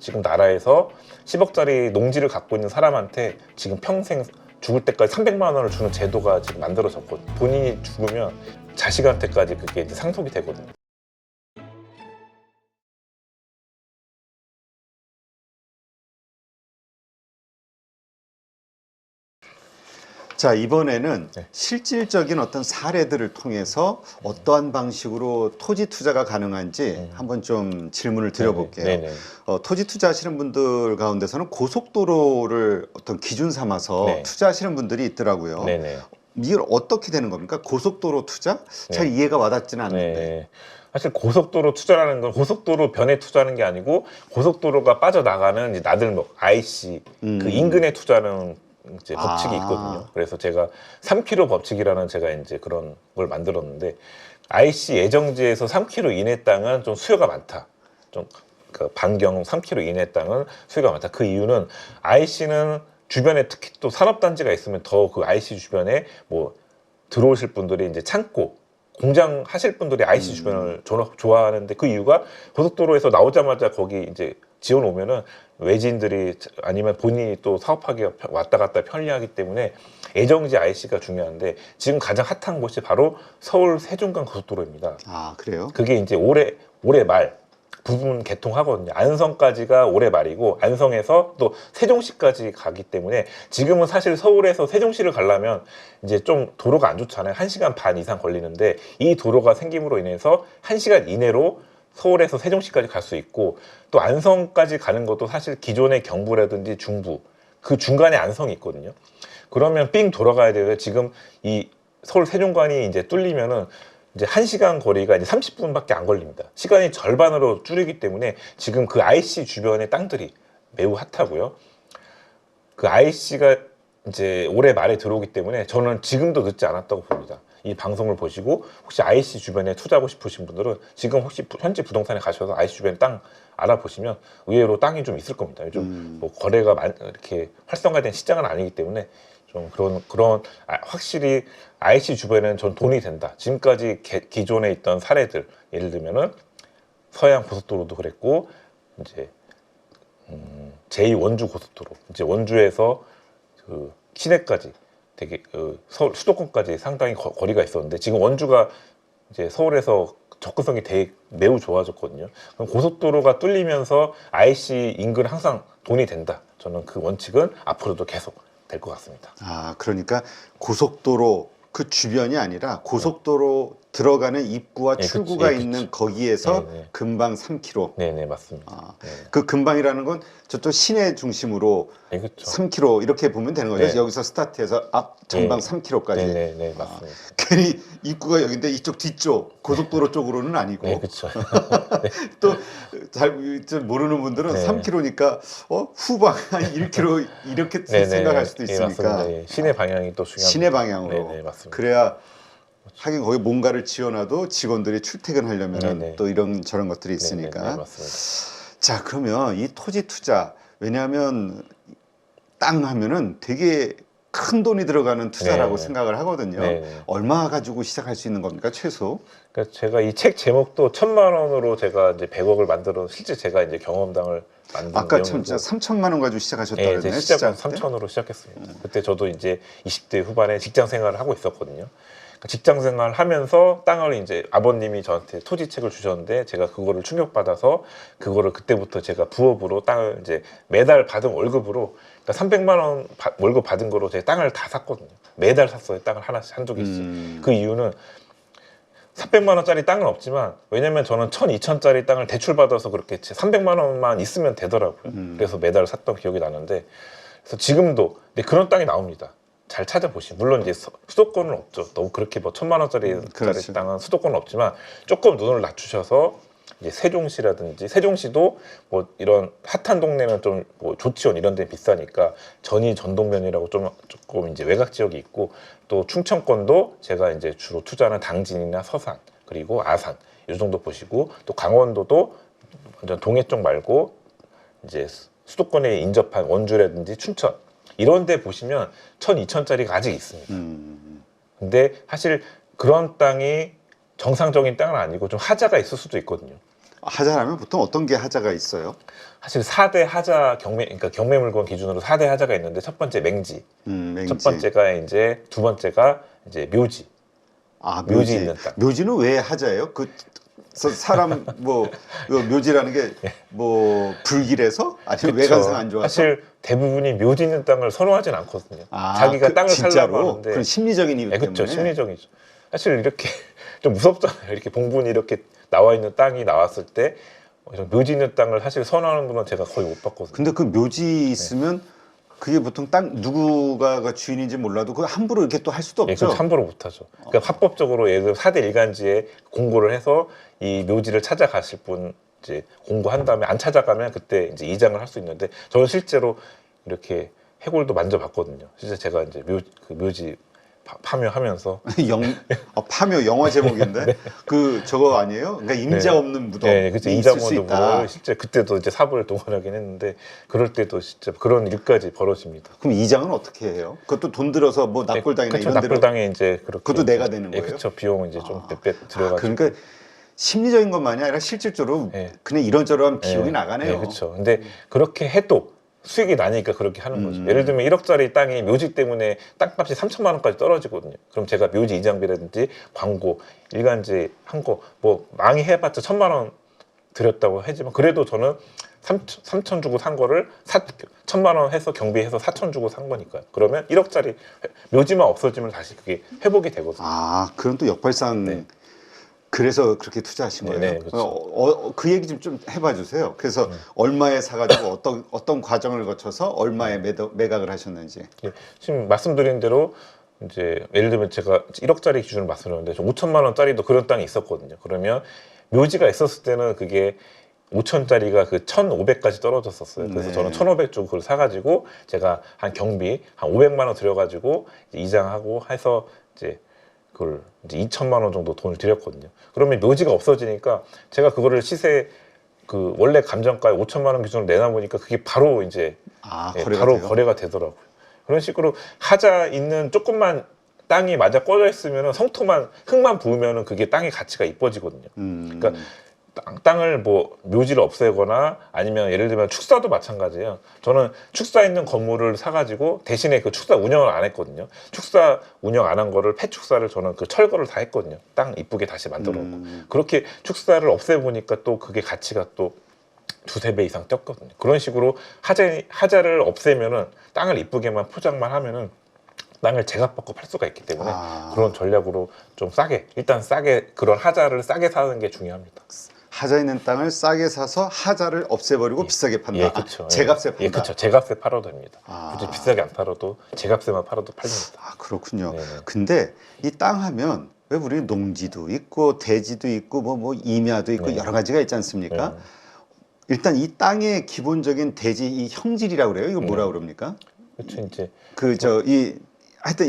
지금 나라에서 10억짜리 농지를 갖고 있는 사람한테 지금 평생 죽을 때까지 300만 원을 주는 제도가 지금 만들어졌거든요. 본인이 죽으면 자식한테까지 그게 이제 상속이 되거든요. 자, 이번에는 네. 실질적인 어떤 사례들을 통해서 어떠한 방식으로 토지 투자가 가능한지 한번 좀 질문을 드려볼게요. 네네. 토지 투자하시는 분들 가운데서는 고속도로를 어떤 기준 삼아서 네. 투자하시는 분들이 있더라고요. 네네. 이걸 어떻게 되는 겁니까? 고속도로 투자? 잘 네. 이해가 와닿지는 않는데. 네. 사실 고속도로 투자라는 건 고속도로 변에 투자하는 게 아니고 고속도로가 빠져나가는 이제 나들목 IC 그 인근에 투자하는 이제 법칙이 있거든요. 그래서 제가 3km 법칙이라는 제가 이제 그런 걸 만들었는데 IC 예정지에서 3km 이내 땅은 좀 수요가 많다. 좀 그 반경 3km 이내 땅은 수요가 많다. 그 이유는 IC는 주변에 특히 또 산업단지가 있으면 더 그 IC 주변에 뭐 들어오실 분들이 이제 창고 공장 하실 분들이 IC 주변을 좋아하는데 그 이유가 고속도로에서 나오자마자 거기 이제 지원 오면은 외지인들이 아니면 본인이 또 사업하기 왔다 갔다 편리하기 때문에 예정지 IC가 중요한데 지금 가장 핫한 곳이 바로 서울 세종간 고속도로입니다. 아, 그래요? 그게 이제 올해 말 부분 개통하거든요. 안성까지가 올해 말이고 안성에서 또 세종시까지 가기 때문에 지금은 사실 서울에서 세종시를 가려면 이제 좀 도로가 안 좋잖아요. 1시간 반 이상 걸리는데 이 도로가 생김으로 인해서 1시간 이내로 서울에서 세종시까지 갈 수 있고 또 안성까지 가는 것도 사실 기존의 경부라든지 중부 그 중간에 안성이 있거든요. 그러면 삥 돌아가야 돼요. 지금 이 서울 세종간이 이제 뚫리면은 이제 1시간 거리가 이제 30분밖에 안 걸립니다. 시간이 절반으로 줄이기 때문에 지금 그 IC 주변의 땅들이 매우 핫하고요. 그 IC가 이제 올해 말에 들어오기 때문에 저는 지금도 늦지 않았다고 봅니다. 이 방송을 보시고 혹시 IC 주변에 투자하고 싶으신 분들은 지금 혹시 현지 부동산에 가셔서 IC 주변 땅 알아보시면 의외로 땅이 좀 있을 겁니다. 요즘 뭐 거래가 이렇게 활성화된 시장은 아니기 때문에 좀 그런 확실히 IC 주변에는 전 돈이 된다. 지금까지 기존에 있던 사례들 예를 들면은 서해안 고속도로도 그랬고 이제 제2 원주 고속도로 이제 원주에서 그 시내까지 되게 서울 수도권까지 상당히 거리가 있었는데 지금 원주가 이제 서울에서 접근성이 매우 좋아졌거든요. 그럼 고속도로가 뚫리면서 IC 인근 항상 돈이 된다. 저는 그 원칙은 앞으로도 계속 될 것 같습니다. 아, 그러니까 고속도로 그 주변이 아니라 고속도로 들어가는 입구와 네, 출구가 그치, 있는 그치. 거기에서 네. 금방 3km. 네네 맞습니다. 아, 네. 그 금방이라는 건 저쪽 시내 중심으로 네, 그렇죠. 3km 이렇게 보면 되는 거죠. 네. 여기서 스타트해서 앞 전방 네. 3km까지. 네네 맞습니다. 괜히 입구가 여기인데 이쪽 뒤쪽 고속도로 쪽으로는 아니고. 네 그렇죠. 또 잘 모르는 분들은 네. 3km니까 후방 한 1km 이렇게 생각할 수도 있으니까. 맞습니다. 예. 시내 방향이 또 중요합니다. 시내 방향으로. 네네 맞습니다. 그래야 하긴 거기 뭔가를 지어놔도 직원들이 출퇴근하려면 네네. 또 이런 저런 것들이 있으니까. 네네 맞습니다. 자, 그러면 이 토지 투자, 왜냐하면 땅 하면은 되게 큰 돈이 들어가는 투자라고 네. 생각을 하거든요. 네. 얼마 가지고 시작할 수 있는 겁니까, 최소? 그러니까 제가 이 책 제목도 1,000만 원으로 제가 이제 100억을 만들어 실제 제가 이제 경험당을 만든 아까 참 내용이고. 진짜 3천만 원 가지고 시작하셨다 네, 그랬나요? 제 시작은 시작 때? 3,000으로 시작했습니다. 그때 저도 이제 20대 후반에 직장 생활을 하고 있었거든요. 그러니까 직장 생활 하면서 땅을 이제 아버님이 저한테 토지책을 주셨는데 제가 그거를 충격받아서 그거를 그때부터 제가 부업으로 땅을 이제 매달 받은 월급으로 그러니까 300만 원 월급 받은 거로 제 땅을 다 샀거든요. 매달 샀어요. 땅을 하나씩 한두 개씩. 그 이유는 300만 원짜리 땅은 없지만 왜냐면 저는 1,200짜리 땅을 대출받아서 그렇게 300만 원만 있으면 되더라고요. 그래서 매달 샀던 기억이 나는데 그래서 지금도 근데 그런 땅이 나옵니다. 잘 찾아보시면 물론 이제 수도권은 없죠. 너무 그렇게 뭐 1,000만 원짜리 그렇죠. 땅은 수도권은 없지만 조금 눈을 낮추셔서 이제 세종시라든지 세종시도 뭐 이런 핫한 동네는 좀 뭐 조치원 이런 데 비싸니까 전동면이라고 조금 이제 외곽 지역이 있고 또 충청권도 제가 이제 주로 투자하는 당진이나 서산 그리고 아산 이 정도 보시고 또 강원도도 완전 동해 쪽 말고 이제 수도권에 인접한 원주라든지 춘천 이런 데 보시면 1,200짜리가 아직 있습니다. 근데 사실 그런 땅이 정상적인 땅은 아니고 좀 하자가 있을 수도 있거든요. 하자라면 보통 어떤 게 하자가 있어요? 사실 4대 하자 그러니까 경매 물건 기준으로 4대 하자가 있는데 첫 번째 맹지, 맹지. 첫 번째가 이제 두 번째가 이제 묘지. 아, 묘지 있는 땅. 묘지는 왜 하자예요? 사람 뭐 묘지라는 게 뭐 불길해서 아니면 그쵸. 외관상 안 좋아서? 사실 대부분이 묘지 있는 땅을 선호하진 않거든요. 자기가 땅을 살려고 진짜로? 하는데. 그런 심리적인 이유 네, 때문에. 그렇죠. 심리적이죠. 사실 이렇게 좀 무섭잖아요. 이렇게 봉분이 이렇게 나와 있는 땅이 나왔을 때 이런 묘지 있는 땅을 사실 선호하는 분은 제가 거의 못 봤거든요. 근데 그 묘지 있으면 그게 보통 땅 누구가 주인인지 몰라도 그 함부로 이렇게 또 할 수도 예, 없죠. 그건 함부로 못하죠. 그러니까 합법적으로 예를 들어 4대 일간지에 공고를 해서 이 묘지를 찾아가실 분 이제 공고한 다음에 안 찾아가면 그때 이제 이장을 할 수 있는데 저는 실제로 이렇게 해골도 만져봤거든요. 실제 제가 이제 묘지 파묘하면서 파묘 영화 제목인데 그 저거 아니에요? 그러니까 임자 네. 없는 무덤이 네, 그쵸. 있을 수 있다. 인자모드를 실제 그때도 이제 사부를 동원하긴 했는데 그럴 때도 진짜 그런 일까지 벌어집니다. 그럼 이장은 어떻게 해요? 그것도 돈 들어서 뭐 납골당이나 그쵸, 이런 데로 납골당에 이제 그렇게 그것도 이제, 내가 되는 예, 거예요? 그쵸. 비용 이제 좀 몇 배 들어가지고. 그러니까 심리적인 것만이 아니라 실질적으로 네. 그냥 이런저런 비용이 네, 나가네요. 네, 그렇죠. 근데 그렇게 해도 수익이 나니까 그렇게 하는 거죠. 음. 예를 들면 1억짜리 땅이 묘지 때문에 땅값이 3천만 원까지 떨어지거든요. 그럼 제가 묘지 이장비라든지 광고, 일간지 한 거 뭐 많이 해봤자 1,000만 원 들였다고 하지만 그래도 저는 3천 주고 산 거를 1,000만 원 해서 경비해서 4천 주고 산 거니까요. 그러면 1억짜리 묘지만 없어지면 다시 그게 회복이 되거든요. 아, 그럼 또 역발상 네. 그래서 그렇게 투자하신 거예요? 네, 그렇죠. 그 얘기 좀 해봐 주세요. 그래서 얼마에 사가지고 어떤 과정을 거쳐서 얼마에 매각을 하셨는지. 예, 지금 말씀드린 대로 이제 예를 들면 제가 1억짜리 기준으로 말씀드렸는데 5천만 원짜리도 그런 땅이 있었거든요. 그러면 묘지가 있었을 때는 그게 5천짜리가 그 1,500까지 떨어졌었어요. 그래서 네. 저는 1,500 주고 그걸 사가지고 제가 한 경비 한 500만 원 들여가지고 이제 이장하고 해서 이제 그걸 이제 2천만 원 정도 돈을 들였거든요. 그러면 묘지가 없어지니까 제가 그거를 시세 그 원래 감정가에 5천만 원 기준으로 내놔보니까 그게 바로 이제 거래가 바로 돼요? 거래가 되더라고요. 그런 식으로 하자 있는 조금만 땅이 맞아 꽂아 있으면은 성토만 흙만 부으면은 그게 땅의 가치가 이뻐지거든요. 그러니까 땅을 뭐 묘지를 없애거나 아니면 예를 들면 축사도 마찬가지예요. 저는 축사 있는 건물을 사가지고 대신에 그 축사 운영을 안 했거든요. 축사 운영 안 한 거를 폐축사를 저는 그 철거를 다 했거든요. 땅 이쁘게 다시 만들어 놓고 그렇게 축사를 없애보니까 또 그게 가치가 또 두세 배 이상 뛰었거든요. 그런 식으로 하자를 없애면은 땅을 이쁘게만 포장만 하면은 땅을 제값받고 팔 수가 있기 때문에 그런 전략으로 좀 일단 싸게 그런 하자를 싸게 사는 게 중요합니다. 하자 있는 땅을 싸게 사서 하자를 없애버리고 비싸게 판다. 예, 그렇죠. 제값에 판다. 예, 그렇죠. 제값에 팔아도 됩니다. 아. 굳이 비싸게 안 팔아도 제값에만 팔아도 팔립니다. 그렇군요. 네네. 근데 이 땅 하면 왜 우리는 농지도 있고 대지도 있고 뭐 임야도 있고 네. 여러 가지가 있지 않습니까? 네. 일단 이 땅의 기본적인 대지 이 형질이라고 그래요. 이거 뭐라 그럽니까? 그렇죠. 이제 하여튼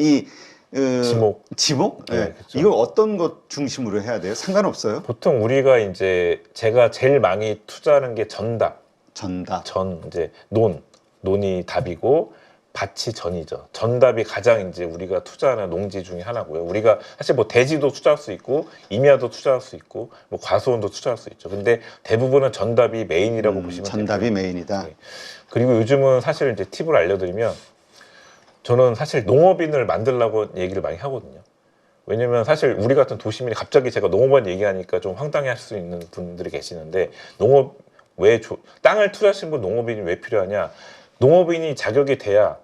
지목? 네, 네. 그렇죠. 이거 어떤 것 중심으로 해야 돼요? 상관없어요? 보통 우리가 이제 제가 제일 많이 투자하는 게 전답, 전답. 이제 논이 답이고 밭이 전이죠. 전답이 가장 이제 우리가 투자하는 농지 중에 하나고요. 우리가 사실 뭐 대지도 투자할 수 있고 임야도 투자할 수 있고 뭐 과수원도 투자할 수 있죠. 근데 대부분은 전답이 메인이라고 보시면 전답이 됩니다. 메인이다. 네. 그리고 요즘은 사실 이제 팁을 알려드리면 저는 사실 농업인을 만들라고 얘기를 많이 하거든요. 왜냐면 사실 우리 같은 도시민이 갑자기 제가 농업원 얘기하니까 좀 황당해 할 수 있는 분들이 계시는데 땅을 투자하신 분 농업인이 왜 필요하냐? 농업인이 자격이 돼야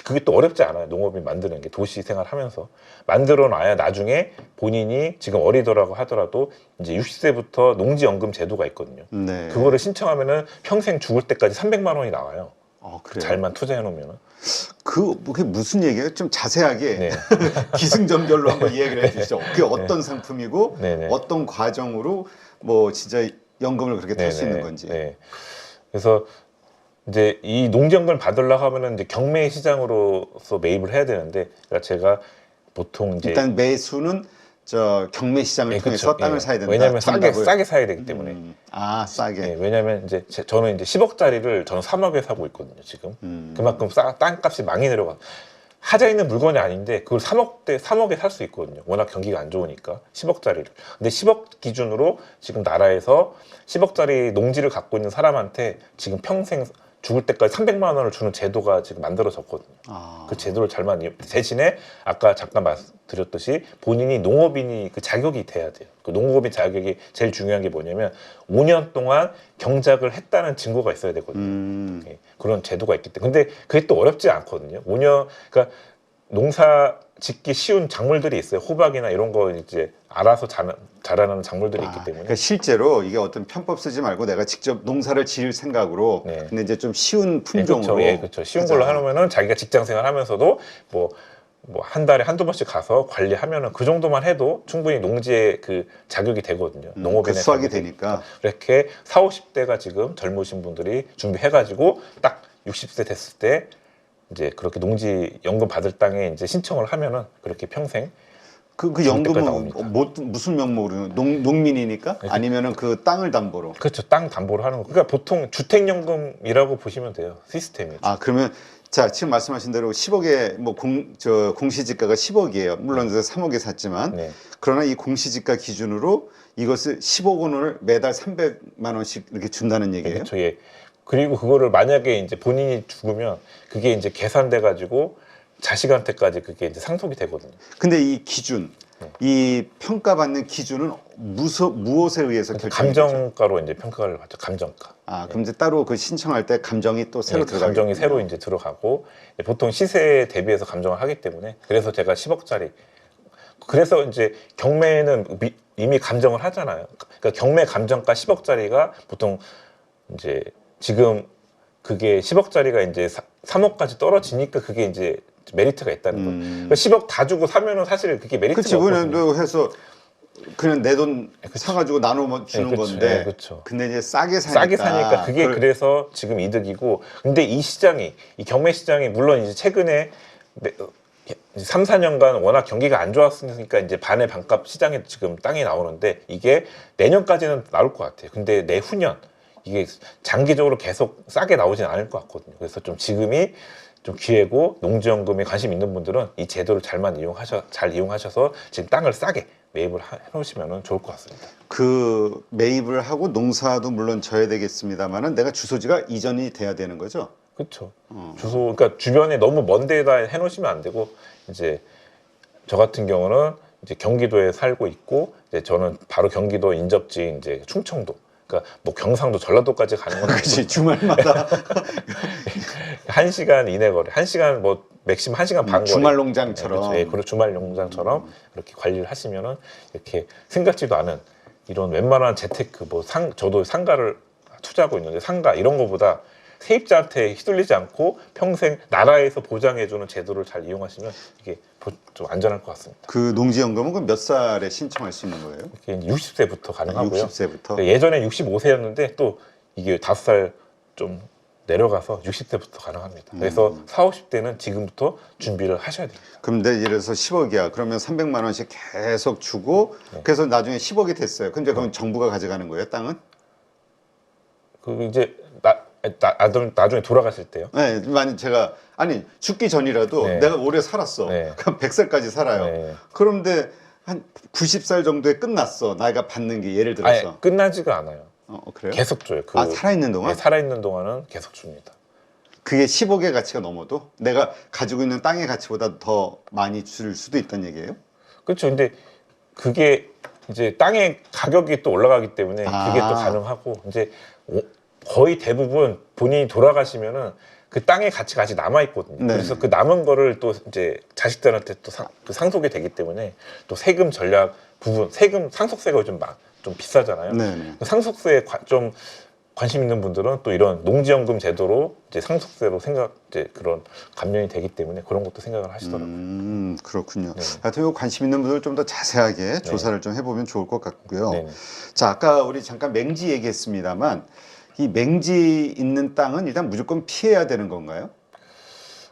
그게 또 어렵지 않아요. 농업인 만드는 게 도시 생활하면서 만들어 놔야 나중에 본인이 지금 어리더라고 하더라도 이제 60세부터 농지연금 제도가 있거든요. 네. 그거를 신청하면은 평생 죽을 때까지 300만 원이 나와요. 그래요? 잘만 투자해 놓으면은. 그게 무슨 얘기예요? 좀 자세하게 네. 기승전결로 한번 이야기를 해주시죠. 그게 어떤 상품이고 네네. 어떤 과정으로 뭐 진짜 연금을 그렇게 탈 수 있는 건지. 네. 그래서 이제 이 농지연금을 받으려고 하면은 이제 경매 시장으로서 매입을 해야 되는데 그러니까 제가 보통 이제 일단 매수는 경매 시장을 통해서 그쵸. 땅을 사야 된다. 왜냐하면 정답을. 싸게 사야 되기 때문에. 싸게. 네, 왜냐하면 이제 저는 이제 10억짜리를 저는 3억에 사고 있거든요 지금. 그만큼 땅값이 많이 내려가. 하자 있는 물건이 아닌데 그걸 3억에 살 수 있거든요. 워낙 경기가 안 좋으니까 10억짜리를. 근데 10억 기준으로 지금 나라에서 10억짜리 농지를 갖고 있는 사람한테 지금 평생 죽을 때까지 300만 원을 주는 제도가 지금 만들어졌거든요. 아. 그 제도를 잘만 이용. 대신에 아까 잠깐 말씀드렸듯이 본인이 농업인이 그 자격이 돼야 돼요. 그 농업인 자격이 제일 중요한 게 뭐냐면 5년 동안 경작을 했다는 증거가 있어야 되거든요. 예, 그런 제도가 있기 때문에. 근데 그게 또 어렵지 않거든요. 5년, 그러니까 농사 짓기 쉬운 작물들이 있어요. 호박이나 이런 거 이제 알아서 자라는 작물들이 있기 때문에. 그러니까 실제로 이게 어떤 편법 쓰지 말고 내가 직접 농사를 지을 생각으로 네. 근데 이제 좀 쉬운 예, 품종으로 그렇죠. 예, 그렇죠. 쉬운 하자. 걸로 하면은 자기가 직장 생활 하면서도 뭐 한 달에 한두 번씩 가서 관리하면은 그 정도만 해도 충분히 농지의 그 자격이 되거든요. 그 농업인의 수확이 자격이 되니까. 이렇게 40, 50대가 지금 젊으신 분들이 준비해가지고 딱 60세 됐을 때 이제 그렇게 농지 연금 받을 땅에 이제 신청을 하면은 그렇게 평생 그 죽을 때까지 연금은 나옵니다. 무슨 명목으로 농민이니까 아니면은 그 땅을 담보로. 그렇죠. 땅 담보를 하는 거. 그러니까 보통 주택연금이라고 보시면 돼요. 시스템이. 아 그러면 자 지금 말씀하신 대로 10억에 뭐 공시지가가 10억이에요. 물론 3억에 샀지만 네. 그러나 이 공시지가 기준으로 이것을 10억 원을 매달 300만 원씩 이렇게 준다는 얘기예요. 그렇죠. 예. 그리고 그거를 만약에 이제 본인이 죽으면 그게 이제 계산돼 가지고 자식한테까지 그게 이제 상속이 되거든요. 근데 이 기준, 이 평가받는 기준은 무엇에 의해서 결정이 되죠? 감정가로 이제 평가를 받죠. 감정가. 아, 그럼 이제 따로 그 신청할 때 감정이 또 새로 예, 들어가요. 감정이 새로 이제 들어가고 보통 시세에 대비해서 감정을 하기 때문에 그래서 제가 10억짜리 그래서 이제 경매는 이미 감정을 하잖아요. 그러니까 경매 감정가 10억짜리가 보통 이제 지금 그게 10억짜리가 이제 3억까지 떨어지니까 그게 이제 메리트가 있다는 거예요. 그러니까 10억 다 주고 사면은 사실 그게 메리트가 그치, 없거든요. 그냥 해서 그냥 내 돈 사가지고 나눠 주는 네, 그쵸. 건데. 네, 그쵸. 근데 이제 싸게 사니까. 싸게 사니까 그게 그래서 지금 이득이고 근데 이 시장이 이 경매 시장이 물론 이제 최근에 3, 4년간 워낙 경기가 안 좋았으니까 이제 반의 반값 시장에 지금 땅이 나오는데 이게 내년까지는 나올 것 같아요. 근데 내후년 이게 장기적으로 계속 싸게 나오진 않을 것 같거든요. 그래서 좀 지금이 좀 기회고 농지연금에 관심 있는 분들은 이 제도를 잘 이용하셔서 지금 땅을 싸게 매입을 해놓으시면 좋을 것 같습니다. 그 매입을 하고 농사도 물론 져야 되겠습니다만은 내가 주소지가 이전이 돼야 되는 거죠. 그렇죠. 주소, 그러니까 주변에 너무 먼 데에다 해놓으시면 안 되고 이제 저 같은 경우는 이제 경기도에 살고 있고 이제 저는 바로 경기도 인접지인 이제 충청도. 그러니까 뭐 경상도, 전라도까지 가는 건 그렇지, 주말마다 1시간 이내 거리, 1시간 뭐 맥시멈 1시간 반 거리. 주말 농장처럼. 네, 그렇죠. 예, 그리고 주말 농장처럼 이렇게 관리를 하시면은 이렇게 생각지도 않은 이런 웬만한 재테크 저도 상가를 투자하고 있는데 상가 이런 거보다 세입자한테 휘둘리지 않고 평생 나라에서 보장해주는 제도를 잘 이용하시면 이게 좀 안전할 것 같습니다. 그 농지연금은 그럼 몇 살에 신청할 수 있는 거예요? 이게 60세부터 가능하고요. 60세부터? 예전에 65세였는데 또 이게 5살 좀 내려가서 60세부터 가능합니다. 그래서 40, 50대는 지금부터 준비를 하셔야 됩니다. 그럼 내 예를 들어서 10억이야. 그러면 300만 원씩 계속 주고 그래서 나중에 10억이 됐어요. 근데 그럼 정부가 가져가는 거예요, 땅은? 그 이제 나중에 돌아가실 때요. 네, 만약 제가 아니 죽기 전이라도 네. 내가 오래 살았어. 네. 그럼 100살까지 살아요. 네. 그런데 한 90살 정도에 끝났어. 나이가 받는 게 예를 들어서. 아니, 끝나지가 않아요. 그래요? 계속 줘요. 아, 살아있는 동안? 네, 살아있는 동안은 계속 줍니다. 그게 10억의 가치가 넘어도 내가 가지고 있는 땅의 가치보다 더 많이 줄 수도 있다는 얘기예요? 그렇죠. 근데 그게 이제 땅의 가격이 또 올라가기 때문에 그게 또 가능하고 이제 거의 대부분 본인이 돌아가시면은 그 땅의 가치가 아직 남아 있거든요. 네. 그래서 그 남은 거를 또 이제 자식들한테 또 상속이 되기 때문에 또 세금 전략 부분, 세금 상속세가 좀 비싸잖아요. 네네. 상속세에 좀 관심 있는 분들은 또 이런 농지연금 제도로 이제 상속세로 이제 그런 감면이 되기 때문에 그런 것도 생각을 하시더라고요. 그렇군요. 네. 하여튼 요 관심 있는 분들 좀 더 자세하게 조사를 좀 해보면 좋을 것 같고요. 네. 자, 아까 우리 잠깐 맹지 얘기했습니다만 이 맹지 있는 땅은 일단 무조건 피해야 되는 건가요?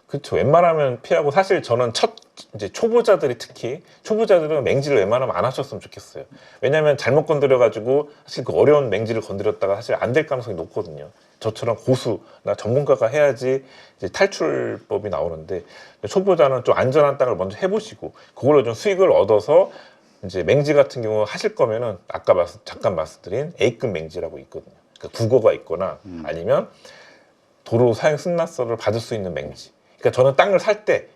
그렇죠. 웬만하면 피하고 사실 저는 이제 초보자들이 특히 초보자들은 맹지를 웬만하면 안 하셨으면 좋겠어요. 왜냐하면 잘못 건드려가지고 사실 그 어려운 맹지를 건드렸다가 사실 안 될 가능성이 높거든요. 저처럼 고수나 전문가가 해야지 이제 탈출법이 나오는데, 초보자는 좀 안전한 땅을 먼저 해보시고 그걸로 좀 수익을 얻어서 이제 맹지 같은 경우 하실 거면은 아까 잠깐 말씀드린 A급 맹지라고 있거든요. 그러니까 국어가 있거나 아니면 도로 사용 승낙서를 받을 수 있는 맹지. 그러니까 저는 땅을 살 때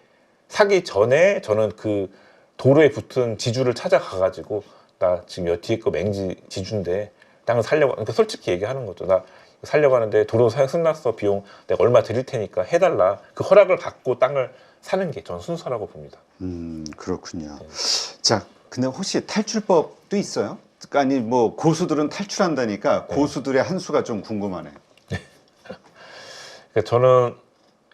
사기 전에 저는 그 도로에 붙은 지주를 찾아가 가지고 나 지금 여 뒤에 거 맹지 지주인데 땅을 살려고, 그러니까 솔직히 얘기하는 거죠. 나 살려고 하는데 도로 사용 승낙서 비용 내가 얼마 드릴 테니까 해달라. 그 허락을 받고 땅을 사는 게 저는 순서라고 봅니다. 그렇군요. 자, 근데 혹시 탈출법도 있어요? 그러니까 아니 뭐 고수들은 탈출한다니까 고수들의 한 수가 좀 궁금하네. 그러니까 저는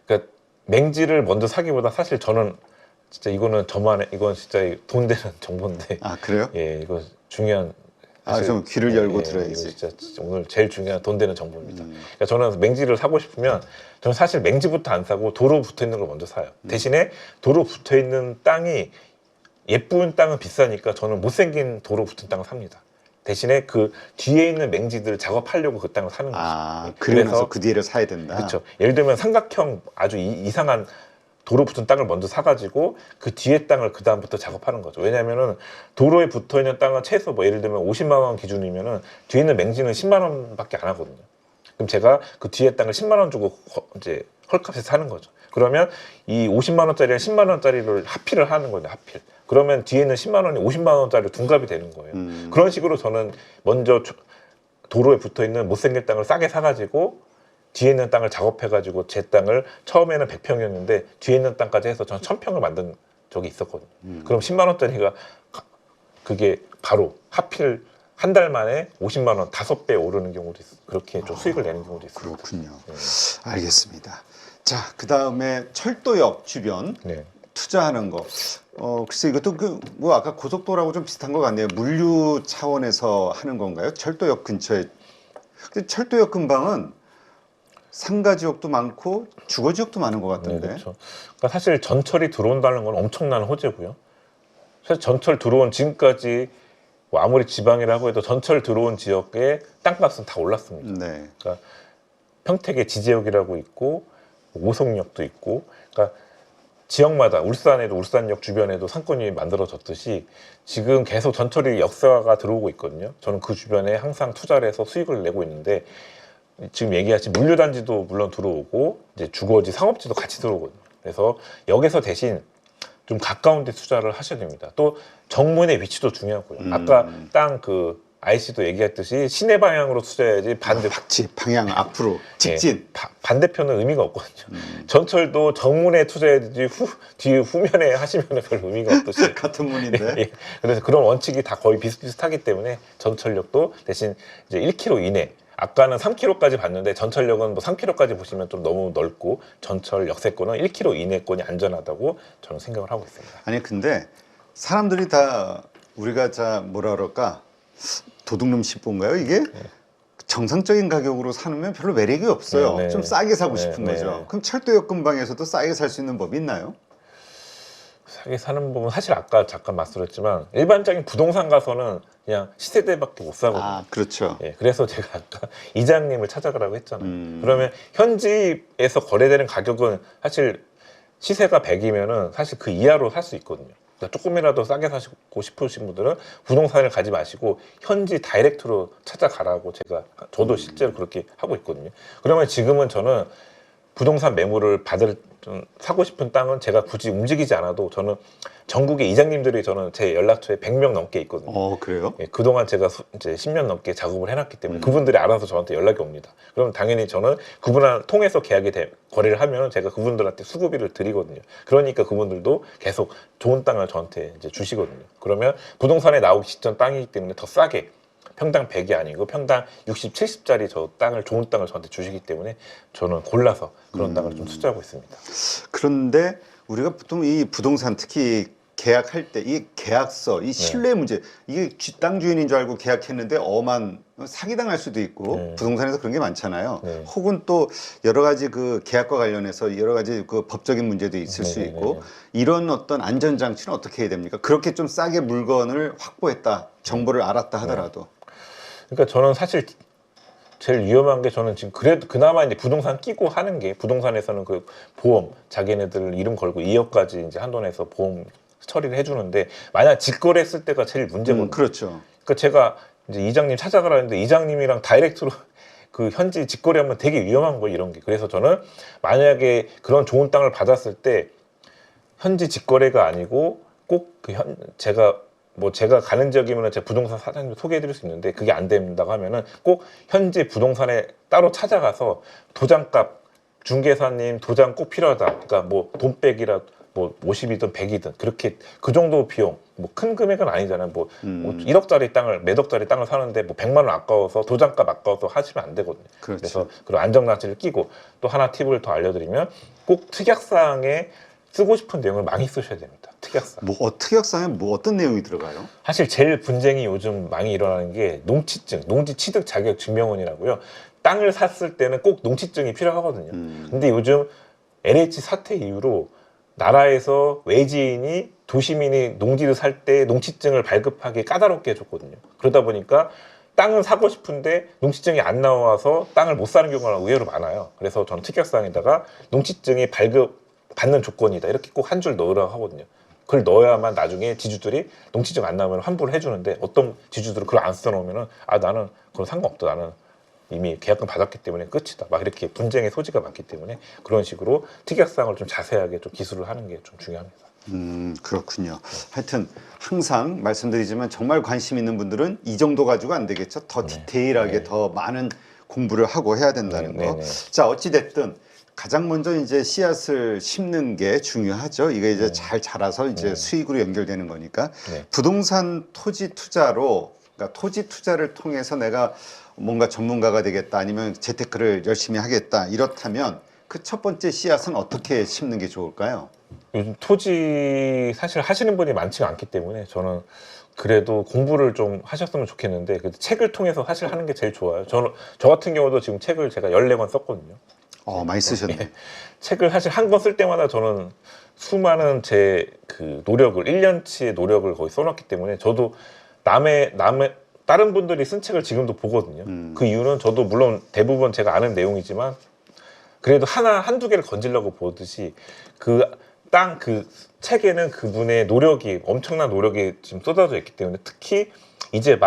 그러니까 맹지를 먼저 사기보다 사실 저는 진짜 이거는 저만의, 이건 진짜 돈 되는 정보인데. 아, 그래요? 예, 이거 중요한. 아, 좀 귀를 열고 이거 들어야지. 진짜 오늘 제일 중요한 돈 되는 정보입니다. 그러니까 저는 맹지를 사고 싶으면 저는 사실 맹지부터 안 사고 도로 붙어 있는 걸 먼저 사요. 대신에 도로 붙어 있는 땅이 예쁜 땅은 비싸니까 저는 못생긴 도로 붙은 땅을 삽니다. 대신에 그 뒤에 있는 맹지들을 작업하려고 그 땅을 사는 거죠. 아, 그래서 그 뒤를 사야 된다. 그렇죠. 예를 들면 삼각형 아주 이상한 도로 붙은 땅을 먼저 사가지고 그 뒤에 땅을 그 다음부터 작업하는 거죠. 왜냐하면은 도로에 붙어 있는 땅은 최소 뭐 예를 들면 50만 원 기준이면은 뒤에 있는 맹지는 10만 원밖에 안 하거든요. 그럼 제가 그 뒤에 땅을 10만 원 주고 이제 헐값에 사는 거죠. 그러면 이 50만 원짜리랑 10만 원짜리를 합의를 하는 거예요. 합의. 그러면 뒤에는 10만 원이 50만 원짜리 둔갑이 되는 거예요. 그런 식으로 저는 먼저 도로에 붙어 있는 못생긴 땅을 싸게 사가지고 뒤에 있는 땅을 작업해가지고 제 땅을 처음에는 100평이었는데 뒤에 있는 땅까지 해서 저는 1000평을 만든 적이 있었거든요. 그럼 10만 원짜리가 그게 바로 하필 한 달 만에 50만 원 5배 오르는 경우도 있어요. 그렇게 좀 수익을 내는 경우도 있어요. 그렇군요. 알겠습니다. 자, 그 다음에 철도역 주변 네. 투자하는 거. 글쎄 이것도 뭐 아까 고속도로하고 좀 비슷한 것 같네요. 물류 차원에서 하는 건가요? 철도역 근처에. 근데 철도역 근방은 상가 지역도 많고 주거 지역도 많은 것 같던데. 네, 그렇죠. 그러니까 사실 전철이 들어온다는 건 엄청난 호재고요. 사실 전철 들어온 지금까지 뭐 아무리 지방이라고 해도 전철 들어온 지역의 땅값은 다 올랐습니다. 네. 그러니까 평택의 지제역이라고 있고 오송역도 있고, 그러니까 지역마다 울산에도 울산역 주변에도 상권이 만들어졌듯이 지금 계속 전철이 역사가 들어오고 있거든요. 저는 그 주변에 항상 투자를 해서 수익을 내고 있는데 지금 얘기하신 물류단지도 물론 들어오고 이제 주거지, 상업지도 같이 들어오거든요. 그래서 여기서 대신 좀 가까운 데 투자를 하셔야 됩니다. 또 정문의 위치도 중요하고요. 아까 땅 그 IC도 얘기했듯이 시내 방향으로 투자해야지 박치 방향 앞으로 직진. 예, 반대편은 의미가 없거든요. 전철도 정문에 투자해야지 뒤에 후면에 하시면 별 의미가 없듯이. 같은 문인데. 예, 그래서 그런 원칙이 다 거의 비슷비슷하기 때문에 전철역도 대신 이제 1km 이내, 아까는 3km까지 봤는데 전철역은 뭐 3km까지 보시면 좀 너무 넓고 전철 역세권은 1km 이내권이 안전하다고 저는 생각을 하고 있습니다. 아니 근데 사람들이 다 우리가 자 뭐라 그럴까 도둑놈 씹본가요 이게? 정상적인 가격으로 사면 별로 매력이 없어요. 네, 네. 좀 싸게 사고 네, 싶은 네. 거죠. 그럼 철도역 근방에서도 싸게 살 수 있는 법이 있나요? 싸게 사는 법은 사실 아까 잠깐 말씀드렸지만 일반적인 부동산 가서는 그냥 시세대밖에 못 사거든요. 아, 그렇죠. 예, 그래서 제가 아까 이장님을 찾아가라고 했잖아요. 그러면 현지에서 거래되는 가격은 사실 시세가 100이면은 사실 그 이하로 살 수 있거든요. 그러니까 조금이라도 싸게 사고 싶으신 분들은 부동산을 가지 마시고 현지 다이렉트로 찾아가라고 저도 실제로 그렇게 하고 있거든요. 그러면 지금은 저는 부동산 매물을 좀 사고 싶은 땅은 제가 굳이 움직이지 않아도 저는 전국의 이장님들이 저는 제 연락처에 100명 넘게 있거든요. 그래요? 예, 그동안 제가 이제 10년 넘게 작업을 해놨기 때문에 그분들이 알아서 저한테 연락이 옵니다. 그럼 당연히 저는 그분을 통해서 거래를 하면 제가 그분들한테 수급비를 드리거든요. 그러니까 그분들도 계속 좋은 땅을 저한테 이제 주시거든요. 그러면 부동산에 나오기 직전 땅이기 때문에 더 싸게 평당 100이 아니고 평당 60, 70짜리 좋은 땅을 저한테 주시기 때문에 저는 골라서 그런 땅을 좀 투자하고 있습니다. 그런데 우리가 보통 이 부동산 특히 계약할 때 이 계약서, 이 신뢰 문제, 이게 땅 주인인 줄 알고 계약했는데 엄한 사기당할 수도 있고 부동산에서 그런 게 많잖아요. 혹은 또 여러 가지 그 계약과 관련해서 여러 가지 그 법적인 문제도 있을 수 있고 이런 어떤 안전장치는 어떻게 해야 됩니까? 그렇게 좀 싸게 물건을 확보했다, 정보를 알았다 하더라도. 그러니까 저는 사실 제일 위험한 게 저는 지금 그래도 그나마 이제 부동산 끼고 하는 게 부동산에서는 그 보험 자기네들 이름 걸고 2억까지 이제 한돈에서 보험 처리를 해주는데 만약 직거래했을 때가 제일 문제거든요. 그렇죠. 그러니까 제가 이제 이장님 찾아가라 했는데 이장님이랑 다이렉트로 그 현지 직거래하면 되게 위험한 거예요, 이런 게. 그래서 저는 만약에 그런 좋은 땅을 받았을 때 현지 직거래가 아니고 꼭 그 제가 가는 지역이면 제가 부동산 사장님 소개해드릴 수 있는데 그게 안 된다고 하면은 꼭 현지 부동산에 따로 찾아가서 도장값 중개사님 도장 꼭 필요하다. 그러니까 뭐 돈백이라 뭐 50이든 100이든 그렇게 그 정도 비용 뭐 큰 금액은 아니잖아요. 뭐 1억짜리 땅을 몇 억짜리 땅을 사는데 뭐 100만 원 아까워서 도장값 아까워서 하시면 안 되거든요. 그렇죠. 그래서 그런 안정장치를 끼고 또 하나 팁을 더 알려드리면 꼭 특약사항에 쓰고 싶은 내용을 많이 쓰셔야 됩니다. 특약사항. 뭐 특약사에 뭐 어떤 내용이 들어가요? 사실 제일 분쟁이 요즘 많이 일어나는 게 농지증, 농지취득 자격 증명원이라고요. 땅을 샀을 때는 꼭 농지증이 필요하거든요. 근데 요즘 LH 사태 이후로 나라에서 외지인이 도시민이 농지를 살 때 농지증을 발급하기 까다롭게 해줬거든요. 그러다 보니까 땅은 사고 싶은데 농지증이 안 나와서 땅을 못 사는 경우가 의외로 많아요. 그래서 저는 특약사항에다가 농지증이 발급받는 조건이다 이렇게 꼭 한 줄 넣으라고 하거든요. 그걸 넣어야만 나중에 지주들이 농지증 안 나오면 환불을 해주는데 어떤 지주들은 그걸 안 써놓으면은 아 나는 그건 상관없다 나는 이미 계약금 받았기 때문에 끝이다 막 이렇게 분쟁의 소지가 많기 때문에 그런 식으로 특약사항을 좀 자세하게 좀 기술을 하는 게 좀 중요합니다. 그렇군요. 하여튼 항상 말씀드리지만 정말 관심 있는 분들은 이 정도 가지고 안 되겠죠. 더 디테일하게 더 많은 공부를 하고 해야 된다는 거. 자, 어찌 됐든 가장 먼저 이제 씨앗을 심는 게 중요하죠. 이게 이제 잘 자라서 이제 수익으로 연결되는 거니까. 부동산 토지 투자로, 그러니까 토지 투자를 통해서 내가 뭔가 전문가가 되겠다 아니면 재테크를 열심히 하겠다 이렇다면 그 첫 번째 씨앗은 어떻게 심는 게 좋을까요? 요즘 토지 사실 하시는 분이 많지가 않기 때문에 저는 그래도 공부를 좀 하셨으면 좋겠는데 그 책을 통해서 사실 하는 게 제일 좋아요. 저 같은 경우도 지금 책을 제가 14권 썼거든요. 많이 쓰셨네. 책을 사실 한 권 쓸 때마다 저는 수많은 제 그 노력을 1년치의 노력을 거의 써놨기 때문에 저도 다른 분들이 쓴 책을 지금도 보거든요. 그 이유는 저도 물론 대부분 제가 아는 내용이지만 그래도 한두 개를 건지려고 보듯이 그 책에는 그분의 노력이 엄청난 노력이 지금 쏟아져 있기 때문에 특히 이제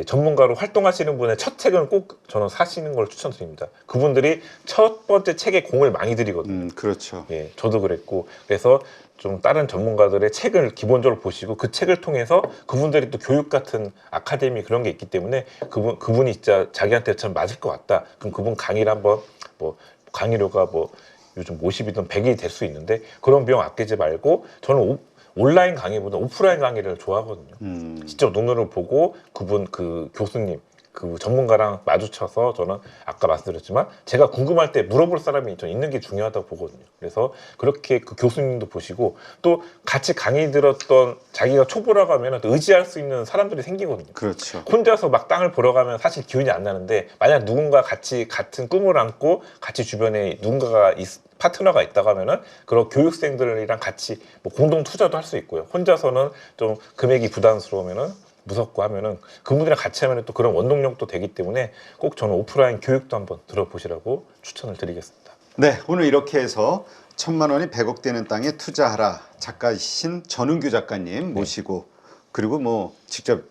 전문가로 활동하시는 분의 첫 책은 꼭 저는 사시는 걸 추천드립니다. 그분들이 첫 번째 책에 공을 많이 들이거든요. 그렇죠. 예, 저도 그랬고 그래서 좀 다른 전문가들의 책을 기본적으로 보시고 그 책을 통해서 그분들이 또 교육 같은 아카데미 그런 게 있기 때문에 그분이 진짜 자기한테 참 맞을 것 같다. 그럼 그분 강의를 한번 뭐 강의료가 뭐 요즘 50이든 100이 될 수 있는데 그런 비용 아끼지 말고 저는 온라인 강의보다 오프라인 강의를 좋아하거든요. 직접 눈으로 보고 그분 그 교수님 그 전문가랑 마주쳐서 저는 아까 말씀드렸지만 제가 궁금할 때 물어볼 사람이 좀 있는 게 중요하다고 보거든요. 그래서 그렇게 그 교수님도 보시고 또 같이 강의 들었던 자기가 초보라고 하면 또 의지할 수 있는 사람들이 생기거든요. 그렇죠. 혼자서 막 땅을 보러 가면 사실 기운이 안 나는데 만약 누군가 같이 같은 꿈을 안고 같이 주변에 누군가가 파트너가 있다고 하면은 그런 교육생들이랑 같이 뭐 공동 투자도 할 수 있고요. 혼자서는 좀 금액이 부담스러우면은 무섭고 하면은 그분들이랑 같이 하면은 또 그런 원동력도 되기 때문에 꼭 저는 오프라인 교육도 한번 들어보시라고 추천을 드리겠습니다. 네, 오늘 이렇게 해서 1,000만 원이 100억 되는 땅에 투자하라 작가이신 전은규 작가님 모시고 그리고 뭐 직접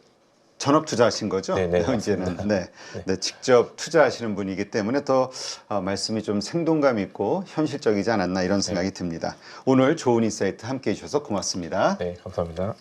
전업 투자하신 거죠? 네네, 이제는 네, 직접 투자하시는 분이기 때문에 더 말씀이 좀 생동감 있고 현실적이지 않았나 이런 생각이 듭니다. 오늘 좋은 인사이트 함께해 주셔서 고맙습니다. 네, 감사합니다.